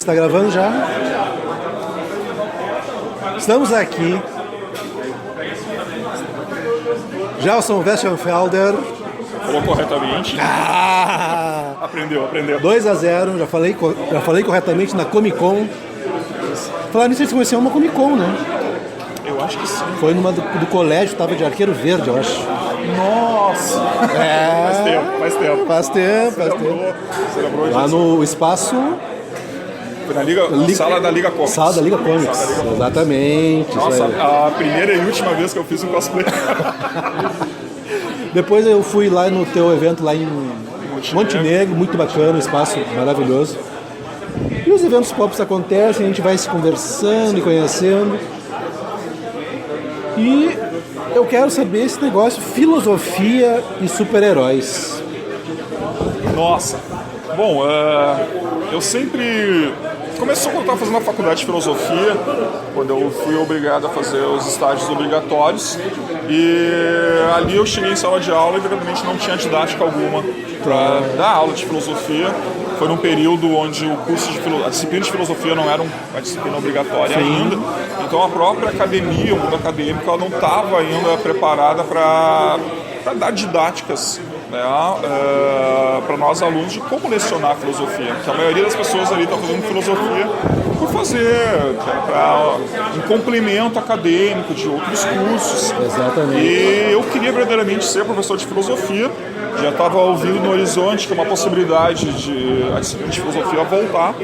Está gravando já? Estamos aqui. Gelson Westenfelder. Falou corretamente. Aprendeu. 2-0, já falei corretamente na Comic Con. Falar nisso, eles conheceram uma Comic Con, né? Eu acho que sim. Foi numa do colégio, tava de Arqueiro Verde, eu acho. Nossa! Faz tempo. Você lembrou Lá no espaço... Foi na sala da Liga Comics. Sala da Liga Comics, exatamente. Nossa, a primeira e última vez que eu fiz um cosplay. Depois eu fui lá no teu evento lá em Montenegro, muito bacana, um espaço maravilhoso. E os eventos pop acontecem, a gente vai se conversando e conhecendo. E eu quero saber esse negócio, filosofia e super-heróis. Nossa, bom, eu sempre... Começou quando eu estava fazendo a faculdade de filosofia, quando eu fui obrigado a fazer os estágios obrigatórios. E ali eu cheguei em sala de aula e verdadeiramente não tinha didática alguma para dar aula de filosofia. Foi num período onde o curso a disciplina de filosofia não era uma disciplina obrigatória ainda. Então a própria academia, o mundo acadêmico, ela não estava ainda preparada para dar didáticas, né, para nós alunos de como lecionar filosofia. Porque a maioria das pessoas ali está fazendo filosofia por fazer, para um complemento acadêmico de outros cursos. Exatamente. E eu queria verdadeiramente ser professor de filosofia. Já estava ouvindo no horizonte que é uma possibilidade de a disciplina de filosofia voltar,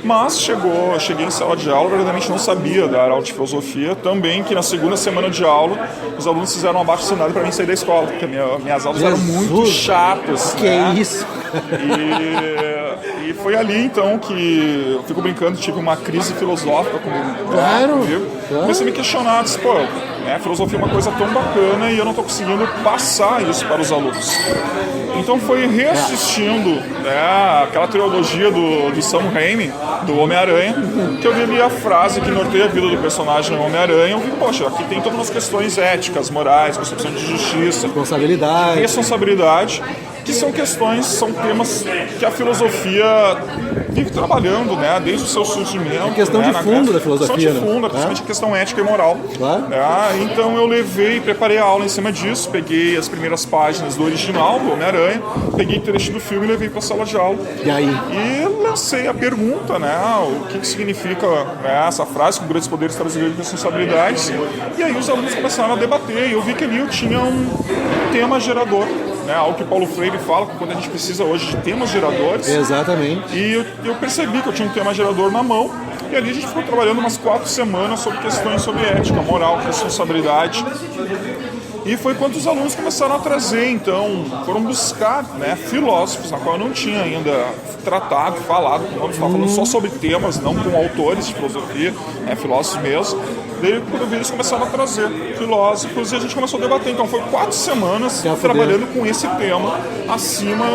mas cheguei em sala de aula, verdadeiramente não sabia dar aula de filosofia, também que na segunda semana de aula os alunos fizeram um abaixo-assinado para mim sair da escola, porque minhas aulas eram muito chatas. Que né? isso? E foi ali então que eu fico brincando, tive uma crise filosófica comigo. Claro. Comecei a me questionar, disse, pô, a filosofia é uma coisa tão bacana e eu não estou conseguindo passar isso para os alunos. Então foi reassistindo aquela trilogia do Sam Raimi, do Homem-Aranha, que eu vi ali a frase que norteia a vida do personagem Homem-Aranha. Eu vi, poxa, aqui tem todas as questões éticas, morais, concepção de justiça, responsabilidade, que são questões, são temas que a filosofia vive trabalhando, né, desde o seu surgimento. É questão de fundo da filosofia. Questão de fundo, principalmente a questão ética e moral. Claro. Então eu preparei a aula em cima disso, peguei as primeiras páginas do original, do Homem-Aranha, peguei o trecho do filme e levei para a sala de aula. E aí? E lancei a pergunta, né, o que significa essa frase, com grandes poderes trazem grandes responsabilidades. E aí os alunos começaram a debater, e eu vi que ali eu tinha um tema gerador. Algo que Paulo Freire fala, que quando a gente precisa hoje de temas geradores. Exatamente. E eu percebi que eu tinha um tema gerador na mão, e ali a gente ficou trabalhando umas 4 semanas sobre questões sobre ética, moral, responsabilidade. E foi quando os alunos começaram a trazer, então, foram buscar filósofos, na qual eu não tinha ainda tratado, falado com eles, estava falando só sobre temas, não com autores de filosofia, filósofos mesmo. Daí, quando eu vi, eles começaram a trazer filósofos e a gente começou a debater. Então, foi 4 semanas trabalhando com esse tema acima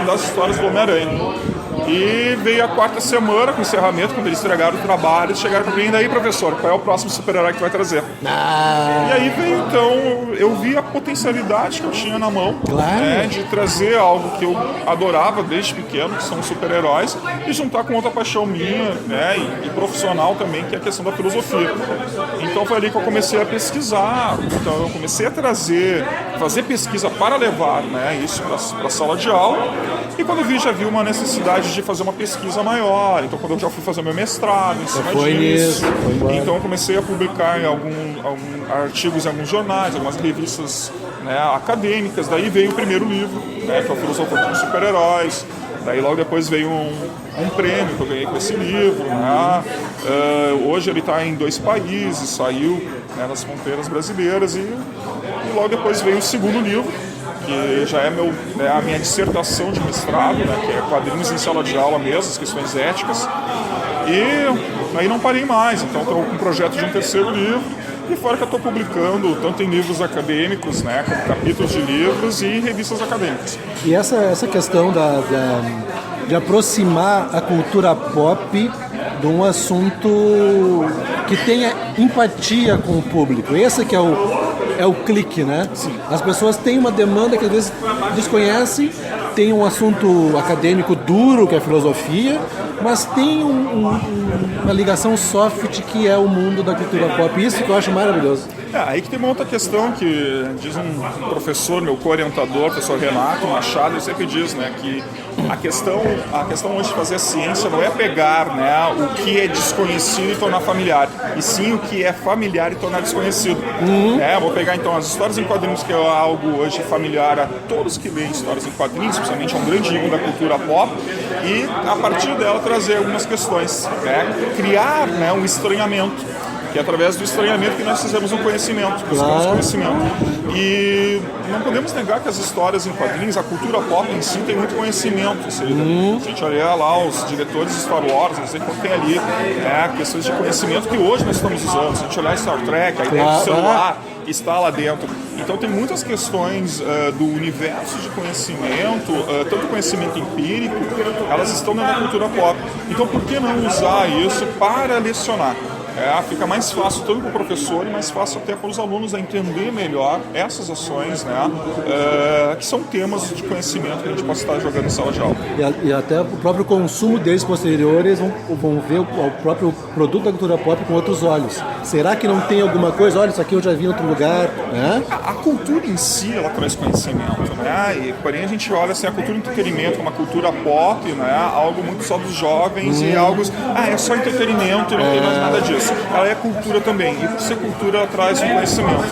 das histórias do Homem-Aranha. E veio a 4ª semana, com o encerramento, quando eles entregaram o trabalho, eles chegaram para mim, e daí, professor, qual é o próximo super-herói que vai trazer? E aí veio, então, eu vi a potencialidade que eu tinha na mão, de trazer algo que eu adorava desde pequeno, que são os super-heróis, e juntar com outra paixão minha, e profissional também, que é a questão da filosofia. Então foi ali que eu comecei a pesquisar, então eu comecei a fazer pesquisa para levar isso para a sala de aula, e quando eu vi, já vi uma necessidade de fazer uma pesquisa maior. Então, quando eu já fui fazer meu mestrado em cima disso, então eu comecei a publicar em alguns artigos em alguns jornais, algumas revistas acadêmicas. Daí veio o primeiro livro, que é o Filosofia dos Super-Heróis. Daí logo depois veio um prêmio que eu ganhei com esse livro. Hoje ele está em 2 países, saiu nas fronteiras brasileiras, e logo depois veio o segundo livro, que já é a minha dissertação de mestrado, que é quadrinhos em sala de aula mesmo, as questões éticas. E aí não parei mais, então estou com um projeto de um 3º livro, e fora que eu estou publicando tanto em livros acadêmicos, como capítulos de livros, e em revistas acadêmicas. E essa questão de aproximar a cultura pop de um assunto que tenha empatia com o público, esse que é o clique, né? Sim. As pessoas têm uma demanda que às vezes desconhecem, tem um assunto acadêmico duro, que é a filosofia, mas tem um uma ligação soft que é o mundo da cultura pop. Isso que eu acho maravilhoso. Aí que tem uma outra questão que diz um professor, meu co-orientador, professor Renato Machado, ele sempre diz, né, que a questão hoje de fazer a ciência não é pegar, né, o que é desconhecido e tornar familiar, e sim o que é familiar e tornar desconhecido. Vou pegar então as histórias em quadrinhos, que é algo hoje familiar a todos que leem histórias em quadrinhos, principalmente é um grande ícone da cultura pop, e a partir dela trazer algumas questões, né, criar, né, um estranhamento. Que é através do estranhamento que nós fizemos um conhecimento, buscamos conhecimento. E não podemos negar que as histórias em quadrinhos, a cultura pop em si tem muito conhecimento. Se a gente olhar lá os diretores de Star Wars, eles tem ali questões de conhecimento que hoje nós estamos usando. Se a gente olhar Star Trek, a ideia do celular está lá dentro. Então tem muitas questões do universo de conhecimento, tanto conhecimento empírico, elas estão na cultura pop. Então por que não usar isso para lecionar? Fica mais fácil tanto para o professor e mais fácil até para os alunos a entender melhor essas ações, né, que são temas de conhecimento que a gente pode estar jogando em sala de aula. E até o próprio consumo deles posteriores vão ver o próprio produto da cultura pop com outros olhos. Será que não tem alguma coisa? Olha, isso aqui eu já vi em outro lugar. Né? A cultura em si, ela traz conhecimento, né? E porém a gente olha assim, a cultura do entretenimento, uma cultura pop, né? Algo muito só dos jovens e algo, é só entretenimento e não tem mais nada disso. Ela é cultura também, e por ser cultura ela traz um conhecimento.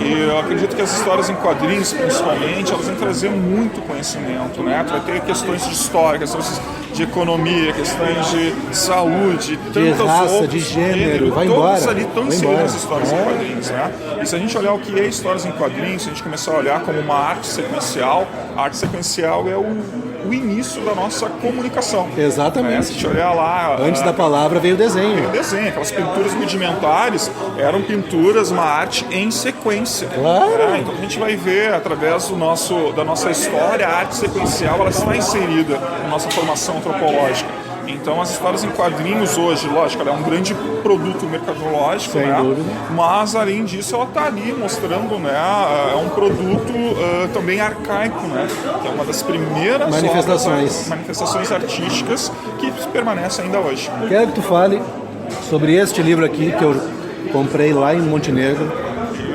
E eu acredito que as histórias em quadrinhos, principalmente, elas vão trazer muito conhecimento, né? Tu vai ter questões de história, questões de economia, questões de saúde, tantas de raça, outras, de gênero, vai todos embora. ali estão inseridos nas histórias em quadrinhos, né? E se a gente olhar o que é histórias em quadrinhos, se a gente começar a olhar como uma arte sequencial, a arte sequencial é o início da nossa comunicação. Exatamente. Se a gente olhar lá... Antes da palavra veio o desenho. Veio o desenho. Aquelas pinturas rudimentares eram pinturas, uma arte em sequência. Claro. Então a gente vai ver, através da nossa história, a arte sequencial ela está inserida na nossa formação antropológica. Então as histórias em quadrinhos hoje, lógico, ela é um grande produto mercadológico, sem dúvida. Mas além disso ela está ali mostrando, né, é um produto também arcaico, né, que é uma das primeiras manifestações artísticas que permanece ainda hoje. Quero que tu fale sobre este livro aqui que eu comprei lá em Montenegro.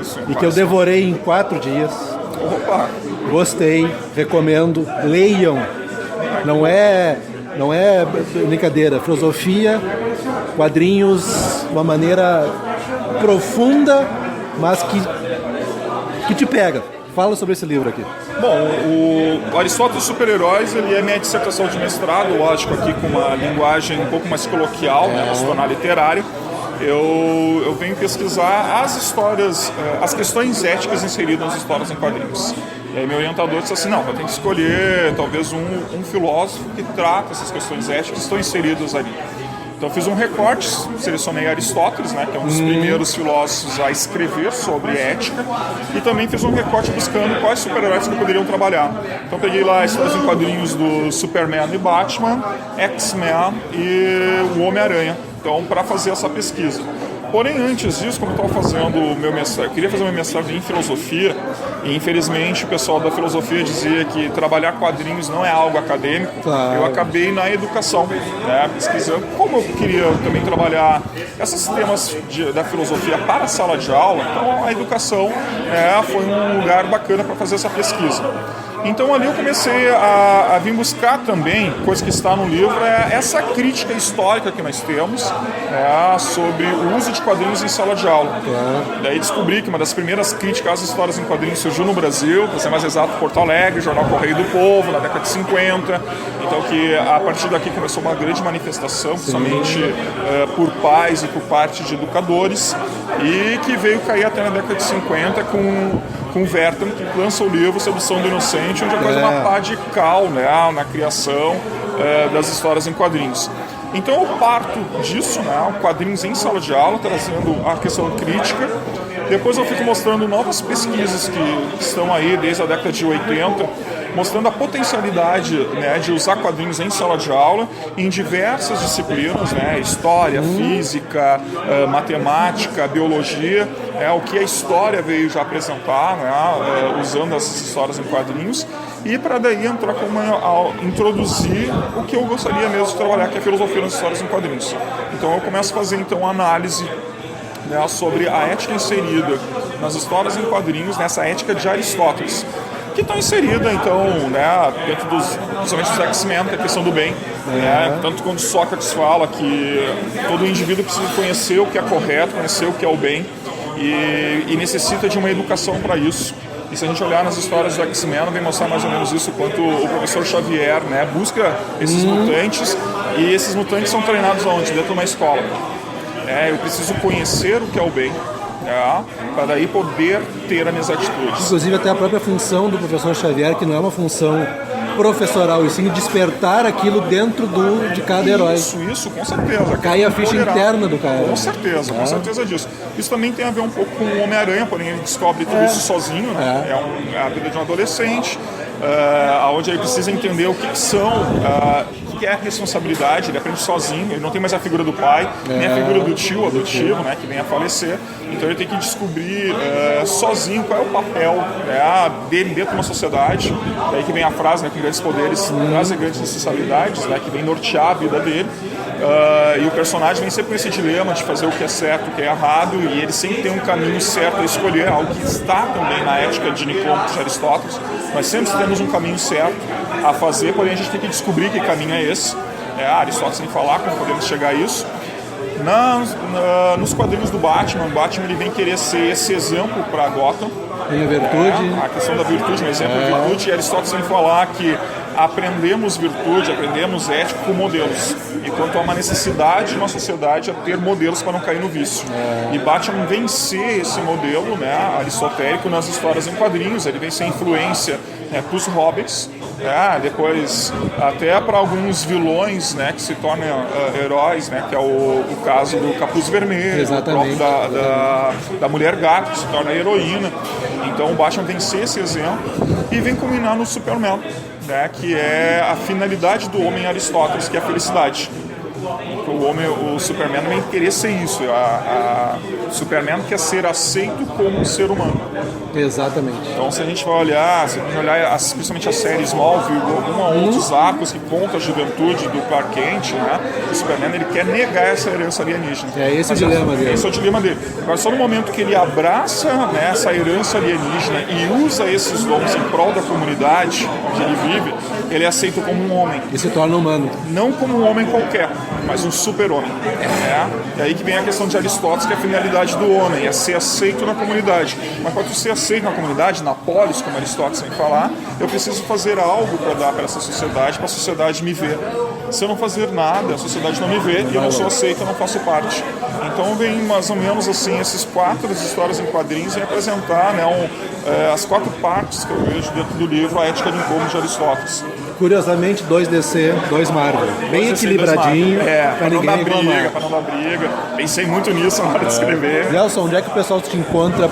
Isso, e que eu devorei em 4 dias. Opa! Gostei, recomendo, leiam. Não é brincadeira, filosofia, quadrinhos, de uma maneira profunda, mas que te pega. Fala sobre esse livro aqui. Bom, o Aristóteles Super-Heróis, ele é minha dissertação de mestrado, lógico, aqui com uma linguagem um pouco mais coloquial, né, para se tornar literário. Eu venho pesquisar as histórias, as questões éticas inseridas nas histórias em quadrinhos. E aí meu orientador disse assim, não, eu tenho que escolher talvez um filósofo que trata essas questões éticas que estão inseridas ali. Então eu fiz um recorte, selecionei Aristóteles, né, que é um dos primeiros filósofos a escrever sobre ética, e também fiz um recorte buscando quais super-heróis que poderiam trabalhar. Então peguei lá histórias em quadrinhos do Superman e Batman, X-Men e o Homem-Aranha, então para fazer essa pesquisa. Porém, antes disso, como eu estava fazendo o meu mestrado, eu queria fazer meu mestrado em filosofia, e infelizmente o pessoal da filosofia dizia que trabalhar quadrinhos não é algo acadêmico. Claro. Eu acabei na educação, né, pesquisando. Como eu queria também trabalhar esses temas da filosofia para a sala de aula, então a educação foi um lugar bacana para fazer essa pesquisa. Então ali eu comecei a vir buscar também, coisa que está no livro, essa crítica histórica que nós temos sobre o uso de quadrinhos em sala de aula. Claro. Daí descobri que uma das primeiras críticas às histórias em quadrinhos surgiu no Brasil, para ser mais exato, Porto Alegre, Jornal Correio do Povo, na década de 50. Então que a partir daqui começou uma grande manifestação, principalmente por pais e por parte de educadores, e que veio cair até na década de 50 com o Wertham, que lança o livro Sedução do Inocente, onde a coisa é uma radical, né, na criação das histórias em quadrinhos. Então eu parto disso, né, quadrinhos em sala de aula, trazendo a questão crítica. Depois eu fico mostrando novas pesquisas que estão aí desde a década de 80, mostrando a potencialidade, né, de usar quadrinhos em sala de aula em diversas disciplinas, né, história, física, matemática, biologia, o que a história veio já apresentar, né, usando essas histórias em quadrinhos, e para daí entrar introduzir o que eu gostaria mesmo de trabalhar, que é a filosofia nas histórias em quadrinhos. Então eu começo a fazer então análise, né, sobre a ética inserida nas histórias em quadrinhos, nessa ética de Aristóteles, que está inserida então, né, dentro principalmente dos X-Men, que é a questão do bem, né, tanto quando Sócrates fala que todo indivíduo precisa conhecer o que é correto, conhecer o que é o bem, e necessita de uma educação para isso. E se a gente olhar nas histórias do X-Men, vem mostrar mais ou menos isso, quanto o professor Xavier, né, busca esses mutantes, e esses mutantes são treinados aonde? Dentro de uma escola. Eu preciso conhecer o que é o bem, para daí poder ter as minhas atitudes. Inclusive até a própria função do professor Xavier, que não é uma função professoral, e sim despertar aquilo dentro de cada herói. Isso, com certeza. Cai a ficha interna do cara. Com certeza disso. Isso também tem a ver um pouco com o Homem-Aranha, porém ele descobre tudo isso sozinho, né? É a vida de um adolescente, onde ele precisa entender o que são, o que é responsabilidade, ele aprende sozinho, ele não tem mais a figura do pai, nem a figura do tio adotivo, né, que vem a falecer, então ele tem que descobrir sozinho qual é o papel, né, dele dentro de uma sociedade, daí que vem a frase, né, com grandes poderes trazem grandes responsabilidades, né, que vem nortear a vida dele. E o personagem vem sempre com esse dilema de fazer o que é certo, o que é errado, e ele sempre tem um caminho certo a escolher, algo que está também na ética de Nicômaco, de Aristóteles. Nós sempre temos um caminho certo a fazer, porém a gente tem que descobrir que caminho é esse. Aristóteles sem falar como podemos chegar a isso. Nos quadrinhos do Batman, o Batman ele vem querer ser esse exemplo para Gotham. Tem a virtude. A questão da virtude, um exemplo de virtude, e Aristóteles vem falar que aprendemos virtude, aprendemos ética com modelos. E quanto há uma necessidade de uma sociedade a ter modelos para não cair no vício. E Batman vem ser esse modelo, né, aristotélico nas histórias em quadrinhos, ele vem ser influência, né, para os hobbits, depois até para alguns vilões, né, que se tornam heróis, né, que é o caso do Capuz Vermelho, exatamente, da Mulher Gato, que se torna heroína. Então o Batman vem ser esse exemplo e vem culminar no Superman, né, que é a finalidade do homem Aristóteles, que é a felicidade. O Superman nem querer ser isso. O Superman quer ser aceito como um ser humano. Exatamente. Então, se a gente vai olhar, principalmente a série Smallville, outros arcos que contam a juventude do Clark Kent, né? O Superman ele quer negar essa herança alienígena. Esse é o dilema dele. Esse é o dilema dele. Agora, só no momento que ele abraça, né, essa herança alienígena e usa esses dons em prol da comunidade onde ele vive, ele é aceito como um homem. E se torna humano. Não como um homem qualquer, mas um super-homem. E aí que vem a questão de Aristóteles, que é a finalidade do homem, é ser aceito na comunidade. Mas para tu ser aceito na comunidade, na polis, como Aristóteles vem falar, eu preciso fazer algo para dar para essa sociedade, para a sociedade me ver. Se eu não fazer nada, a sociedade não me vê e eu não sou aceito, eu não faço parte. Então vem mais ou menos assim, esses 4 histórias em quadrinhos e apresentar, né, as 4 partes que eu vejo dentro do livro, a ética de Nicômaco de Aristóteles. Curiosamente, 2 DC, 2 Marvel. Bem equilibradinho, para não dar briga. Pensei muito nisso na hora de escrever. Gelson, onde é que o pessoal te encontra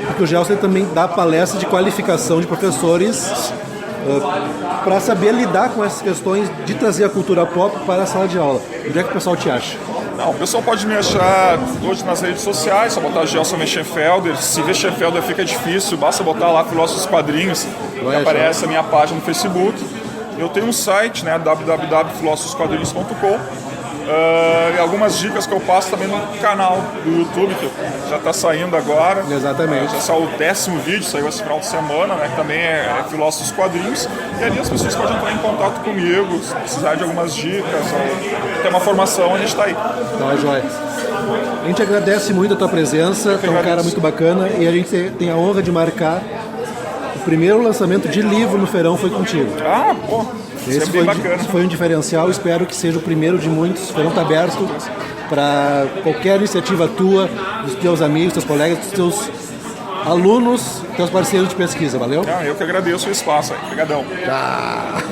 porque o Gelson também dá palestra de qualificação de professores para saber lidar com essas questões de trazer a cultura pop para a sala de aula. Onde é que o pessoal te acha? Não, o pessoal pode me achar hoje nas redes sociais, só botar Gelson Meschenfelder. Se ver Meschenfelder fica difícil, basta botar lá Filósofos Quadrinhos, que aparece a minha página no Facebook. Eu tenho um site, né, www.filosofosquadrinhos.com. E algumas dicas que eu passo também no canal do YouTube, que já está saindo agora. Exatamente. Já saiu o 10º vídeo, saiu esse final de semana, né, que também é Filósofos Quadrinhos. E ali as pessoas podem entrar em contato comigo, se precisar de algumas dicas, ou ter uma formação, a gente está aí. Tá, joia. A gente agradece muito a tua presença, tu é um cara muito bacana, e a gente tem a honra de marcar o primeiro lançamento de livro no Feirão foi contigo. Ah, pô! Esse foi um diferencial, espero que seja o primeiro de muitos. O Feirão está aberto para qualquer iniciativa tua, dos teus amigos, teus colegas, dos teus alunos, teus parceiros de pesquisa, valeu? Eu que agradeço o espaço aí, obrigadão. Tá.